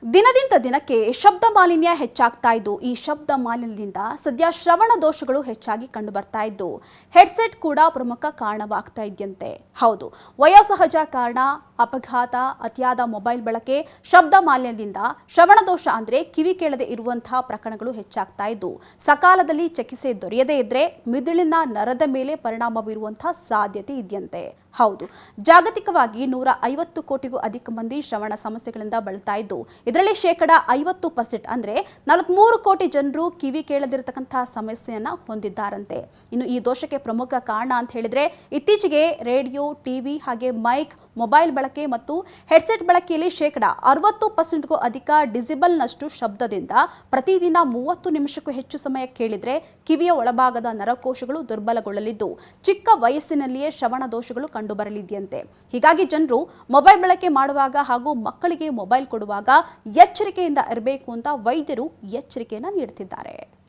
ದಿನದಿಂದ ದಿನಕ್ಕೆ ಶಬ್ದ ಮಾಲಿನ್ಯ ಹೆಚ್ಚಾಗ್ತಾ ಇದ್ದು ಈ ಶಬ್ದ ಮಾಲಿನ್ಯದಿಂದ ಸದ್ಯ ಶ್ರವಣ ದೋಷಗಳು ಹೆಚ್ಚಾಗಿ ಕಂಡು ಬರ್ತಾ ಇದ್ದು ಹೆಡ್ಸೆಟ್ ಕೂಡ ಪ್ರಮುಖ ಕಾರಣವಾಗ್ತಾ ಇದೆಯಂತೆ. ಹೌದು, ವಯೋಸಹಜ ಕಾರಣ, ಅಪಘಾತ, ಅತಿಯಾದ ಮೊಬೈಲ್ ಬಳಕೆ, ಶಬ್ದ ಮಾಲಿನ್ಯದಿಂದ ಶ್ರವಣ ದೋಷ ಅಂದ್ರೆ ಕಿವಿ ಕೇಳದೆ ಇರುವಂತಹ ಪ್ರಕರಣಗಳು ಹೆಚ್ಚಾಗ್ತಾ ಇದ್ದು ಸಕಾಲದಲ್ಲಿ ಚಿಕಿತ್ಸೆ ದೊರೆಯದೇ ಇದ್ರೆ ಮಿದುಳಿನ ನರದ ಮೇಲೆ ಪರಿಣಾಮ ಬೀರುವಂತಹ ಸಾಧ್ಯತೆ ಇದೆಯಂತೆ. ಹೌದು, ಜಾಗತಿಕವಾಗಿ 150 ಕೋಟಿಗೂ ಅಧಿಕ ಮಂದಿ ಶ್ರವಣ ಸಮಸ್ಯೆಗಳಿಂದ ಬಳಲ್ತಾ ಇದ್ದು ಇದರಲ್ಲಿ 50% ಅಂದ್ರೆ 43 ಕೋಟಿ ಜನರು ಕಿವಿ ಕೇಳದಿರತಕ್ಕಂತಹ ಸಮಸ್ಯೆಯನ್ನ ಹೊಂದಿದ್ದಾರಂತೆ. ಇನ್ನು ಈ ದೋಷಕ್ಕೆ ಪ್ರಮುಖ ಕಾರಣ ಅಂತ ಹೇಳಿದ್ರೆ ಇತ್ತೀಚೆಗೆ ರೇಡಿಯೋ, ಟಿವಿ ಹಾಗೆ ಮೈಕ್, ಮೊಬೈಲ್ ಬಳಕೆ ಮತ್ತು ಹೆಡ್ಸೆಟ್ ಬಳಕೆಯಲ್ಲಿ 60% ಅಧಿಕ ಡಿಸಿಬಲ್ನಷ್ಟು ಶಬ್ದದಿಂದ ಪ್ರತಿದಿನ 30 ನಿಮಿಷಕ್ಕೂ ಹೆಚ್ಚು ಸಮಯ ಕೇಳಿದ್ರೆ ಕಿವಿಯ ಒಳಭಾಗದ ನರಕೋಶಗಳು ದುರ್ಬಲಗೊಳ್ಳಲಿದ್ದು ಚಿಕ್ಕ ವಯಸ್ಸಿನಲ್ಲಿಯೇ ಶ್ರವಣ ದೋಷಗಳು ಕಂಡುಬರಲಿದೆಯಂತೆ. ಹೀಗಾಗಿ ಜನರು ಮೊಬೈಲ್ ಬಳಕೆ ಮಾಡುವಾಗ ಹಾಗೂ ಮಕ್ಕಳಿಗೆ ಮೊಬೈಲ್ ಕೊಡುವಾಗ ಎಚ್ಚರಿಕೆಯಿಂದ ಇರಬೇಕು ಅಂತ ವೈದ್ಯರು ಎಚ್ಚರಿಕೆಯನ್ನು ನೀಡುತ್ತಿದ್ದಾರೆ.